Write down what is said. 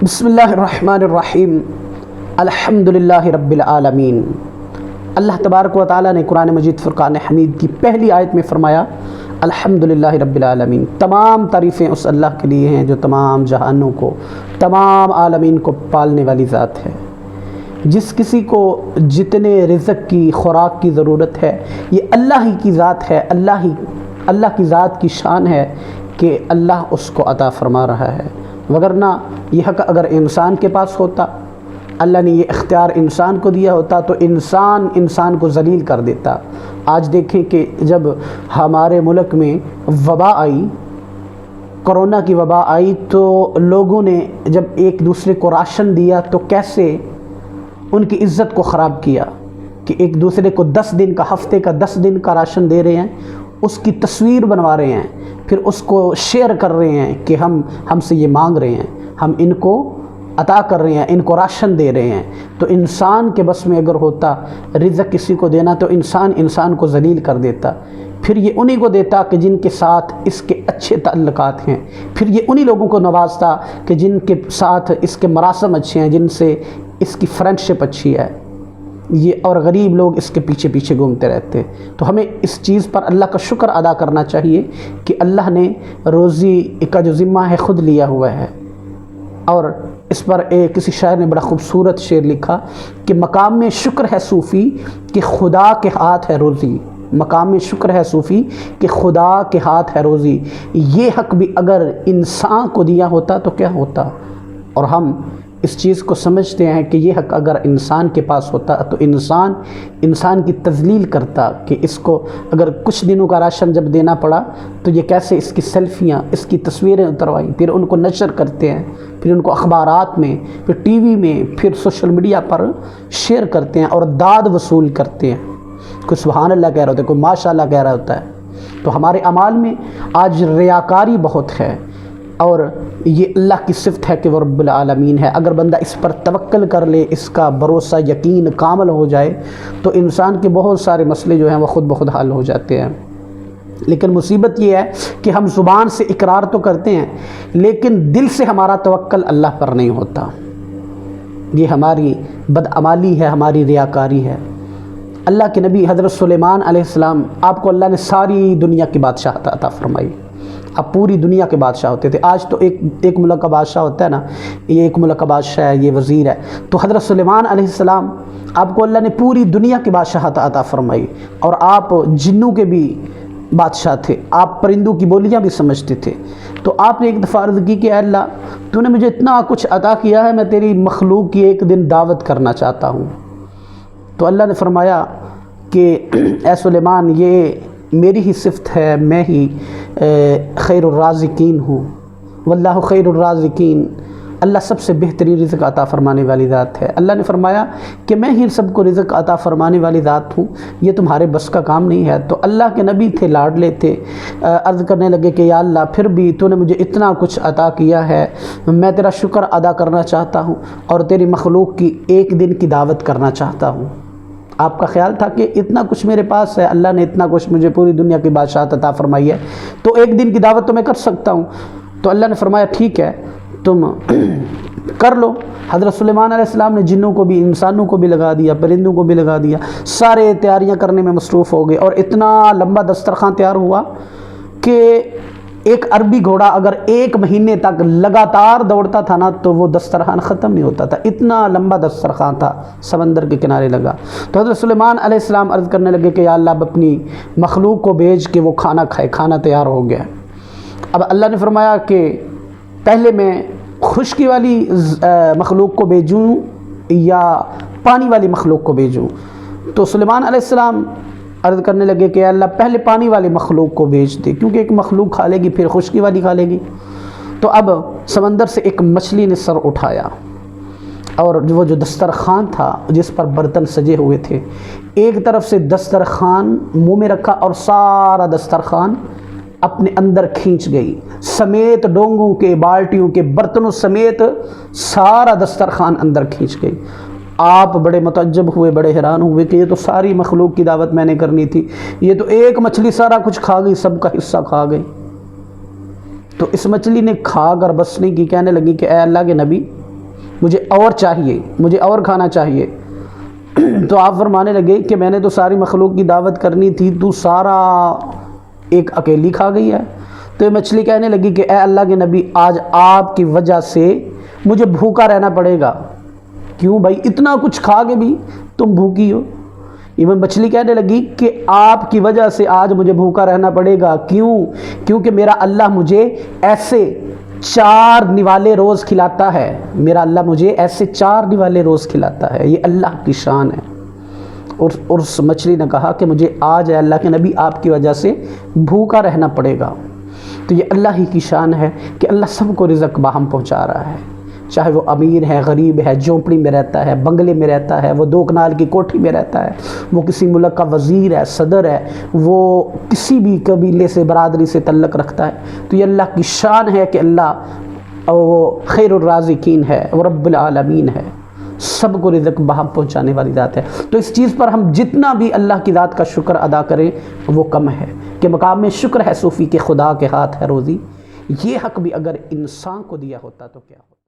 بسم اللہ الرحمن الرحیم الحمدللہ رب العالمین۔ اللہ تبارک و تعالیٰ نے قرآن مجید فرقان حمید کی پہلی آیت میں فرمایا الحمدللہ رب العالمین۔ تمام تعریفیں اس اللہ کے لیے ہیں جو تمام جہانوں کو، تمام عالمین کو پالنے والی ذات ہے۔ جس کسی کو جتنے رزق کی، خوراک کی ضرورت ہے، یہ اللہ ہی کی ذات ہے، اللہ کی ذات کی شان ہے کہ اللہ اس کو عطا فرما رہا ہے۔ وگرنہ یہ حق اگر انسان کے پاس ہوتا، اللہ نے یہ اختیار انسان کو دیا ہوتا تو انسان کو ذلیل کر دیتا۔ آج دیکھیں کہ جب ہمارے ملک میں وبا آئی، کرونا کی وبا آئی، تو لوگوں نے جب ایک دوسرے کو راشن دیا تو کیسے ان کی عزت کو خراب کیا کہ ایک دوسرے کو 10 دن کا، ہفتے کا 10 دن کا راشن دے رہے ہیں، اس کی تصویر بنوا رہے ہیں، پھر اس کو شیئر کر رہے ہیں کہ ہم سے یہ مانگ رہے ہیں، ہم ان کو عطا کر رہے ہیں، ان کو راشن دے رہے ہیں۔ تو انسان کے بس میں اگر ہوتا رزق کسی کو دینا تو انسان کو ذلیل کر دیتا، پھر یہ انہی کو دیتا کہ جن کے ساتھ اس کے اچھے تعلقات ہیں، پھر یہ انہی لوگوں کو نوازتا کہ جن کے ساتھ اس کے مراسم اچھے ہیں، جن سے اس کی فرینڈشپ اچھی ہے، اور غریب لوگ اس کے پیچھے پیچھے گھومتے رہتے۔ تو ہمیں اس چیز پر اللہ کا شکر ادا کرنا چاہیے کہ اللہ نے روزی کا جو ذمہ ہے خود لیا ہوا ہے۔ اور اس پر کسی شاعر نے بڑا خوبصورت شعر لکھا کہ مقام میں شکر ہے صوفی کہ خدا کے ہاتھ ہے روزی، مقام میں شکر ہے صوفی کہ خدا کے ہاتھ ہے روزی، یہ حق بھی اگر انسان کو دیا ہوتا تو کیا ہوتا۔ اور ہم اس چیز کو سمجھتے ہیں کہ یہ حق اگر انسان کے پاس ہوتا تو انسان کی تذلیل کرتا کہ اس کو اگر کچھ دنوں کا راشن جب دینا پڑا تو یہ کیسے اس کی سیلفیاں، اس کی تصویریں اتروائیں، پھر ان کو نشر کرتے ہیں، پھر ان کو اخبارات میں، پھر ٹی وی میں، پھر سوشل میڈیا پر شیئر کرتے ہیں اور داد وصول کرتے ہیں۔ کوئی سبحان اللہ کہہ رہا ہوتا ہے، کوئی ماشاء اللہ کہہ رہا ہوتا ہے۔ تو ہمارے اعمال میں آج ریاکاری بہت ہے، اور یہ اللہ کی صفت ہے کہ وہ رب العالمین ہے۔ اگر بندہ اس پر توکل کر لے، اس کا بھروسہ یقین کامل ہو جائے تو انسان کے بہت سارے مسئلے جو ہیں وہ خود بخود حل ہو جاتے ہیں۔ لیکن مصیبت یہ ہے کہ ہم زبان سے اقرار تو کرتے ہیں لیکن دل سے ہمارا توکل اللہ پر نہیں ہوتا۔ یہ ہماری بدعمالی ہے، ہماری ریاکاری ہے۔ اللہ کے نبی حضرت سلیمان علیہ السلام، آپ کو اللہ نے ساری دنیا کی بادشاہت عطا فرمائی، اب پوری دنیا کے بادشاہ ہوتے تھے۔ آج تو ایک ملک کا بادشاہ ہوتا ہے نا، یہ ایک ملک کا بادشاہ ہے، یہ وزیر ہے۔ تو حضرت سلیمان علیہ السلام، آپ کو اللہ نے پوری دنیا کی بادشاہت عطا فرمائی، اور آپ جنوں کے بھی بادشاہ تھے، آپ پرندوں کی بولیاں بھی سمجھتے تھے۔ تو آپ نے ایک دفعہ عرض کی کہ اے اللہ، تو نے مجھے اتنا کچھ عطا کیا ہے، میں تیری مخلوق کی ایک دن دعوت کرنا چاہتا ہوں۔ تو اللہ نے فرمایا کہ اے سلیمان، یہ میری ہی صفت ہے، میں ہی خیر الرازقین ہوں، واللہ خیر الرازقین، اللہ سب سے بہترین رزق عطا فرمانے والی ذات ہے۔ اللہ نے فرمایا کہ میں ہی سب کو رزق عطا فرمانے والی ذات ہوں، یہ تمہارے بس کا کام نہیں ہے۔ تو اللہ کے نبی تھے، لاڈلے تھے، عرض کرنے لگے کہ یا اللہ، پھر بھی تو نے مجھے اتنا کچھ عطا کیا ہے، میں تیرا شکر ادا کرنا چاہتا ہوں اور تیری مخلوق کی ایک دن کی دعوت کرنا چاہتا ہوں۔ آپ کا خیال تھا کہ اتنا کچھ میرے پاس ہے، اللہ نے اتنا کچھ مجھے پوری دنیا کی بادشاہت عطا فرمائی ہے، تو ایک دن کی دعوت تو میں کر سکتا ہوں۔ تو اللہ نے فرمایا ٹھیک ہے، تم کر لو۔ حضرت سلیمان علیہ السلام نے جنوں کو بھی، انسانوں کو بھی لگا دیا، پرندوں کو بھی لگا دیا، سارے تیاریاں کرنے میں مصروف ہو گئے، اور اتنا لمبا دسترخوان تیار ہوا کہ ایک عربی گھوڑا اگر 1 مہینے تک لگاتار دوڑتا تھا نا تو وہ دسترخوان ختم نہیں ہوتا تھا، اتنا لمبا دسترخوان تھا، سمندر کے کنارے لگا۔ تو حضرت سلیمان علیہ السلام عرض کرنے لگے کہ یا اللہ، اب اپنی مخلوق کو بھیج کہ وہ کھانا کھائے، کھانا تیار ہو گیا۔ اب اللہ نے فرمایا کہ پہلے میں خشکی والی مخلوق کو بھیجوں یا پانی والی مخلوق کو بھیجوں؟ تو سلیمان علیہ السلام عرض کرنے لگے کہ اللہ، پہلے پانی والی مخلوق کو بھیج دے، کیونکہ ایک مخلوق کھا لے گی پھر خشکی والی کھا لے گی۔ تو اب سمندر سے ایک مچھلی نے سر اٹھایا، اور وہ جو دسترخوان تھا جس پر برتن سجے ہوئے تھے، ایک طرف سے دسترخوان منہ میں رکھا اور سارا دسترخوان اپنے اندر کھینچ گئی، سمیت ڈونگوں کے، بالٹیوں کے، برتنوں سمیت سارا دسترخوان اندر کھینچ گئی۔ آپ بڑے متعجب ہوئے، بڑے حیران ہوئے کہ یہ تو ساری مخلوق کی دعوت میں نے کرنی تھی، یہ تو ایک مچھلی سارا کچھ کھا گئی، سب کا حصہ کھا گئی۔ تو اس مچھلی نے کھا کر بس نہیں کی، کہنے لگی کہ اے اللہ کے نبی، مجھے اور چاہیے، مجھے اور کھانا چاہیے۔ تو آپ فرمانے لگے کہ میں نے تو ساری مخلوق کی دعوت کرنی تھی، تو سارا ایک اکیلی کھا گئی ہے۔ تو یہ مچھلی کہنے لگی کہ اے اللہ کے نبی، آج آپ کی وجہ سے مجھے بھوکا رہنا پڑے گا۔ کیوں بھائی، اتنا کچھ کھا کے بھی تم بھوکی ہو؟ مچھلی کہنے لگی کہ آپ کی وجہ سے آج مجھے بھوکا رہنا پڑے گا۔ کیوں؟ کیونکہ میرا اللہ مجھے ایسے 4 نوالے روز کھلاتا ہے، میرا اللہ مجھے ایسے 4 نوالے روز کھلاتا ہے، یہ اللہ کی شان ہے۔ اور اس مچھلی نے کہا کہ مجھے آج ہے اللہ کے نبی آپ کی وجہ سے بھوکا رہنا پڑے گا۔ تو یہ اللہ ہی کی شان ہے کہ اللہ سب کو رزق باہم پہنچا رہا ہے، چاہے وہ امیر ہے، غریب ہے، جھونپڑی میں رہتا ہے، بنگلے میں رہتا ہے، وہ 2 کنال کی کوٹھی میں رہتا ہے، وہ کسی ملک کا وزیر ہے، صدر ہے، وہ کسی بھی قبیلے سے، برادری سے تعلق رکھتا ہے۔ تو یہ اللہ کی شان ہے کہ اللہ وہ خیر الرازقین ہے، وہ رب العالمین ہے، سب کو رزق باہم پہنچانے والی ذات ہے۔ تو اس چیز پر ہم جتنا بھی اللہ کی ذات کا شکر ادا کریں وہ کم ہے، کہ مقام میں شکر ہے صوفی کے خدا کے ہاتھ ہے روزی، یہ حق بھی اگر انسان کو دیا ہوتا تو کیا ہوتا۔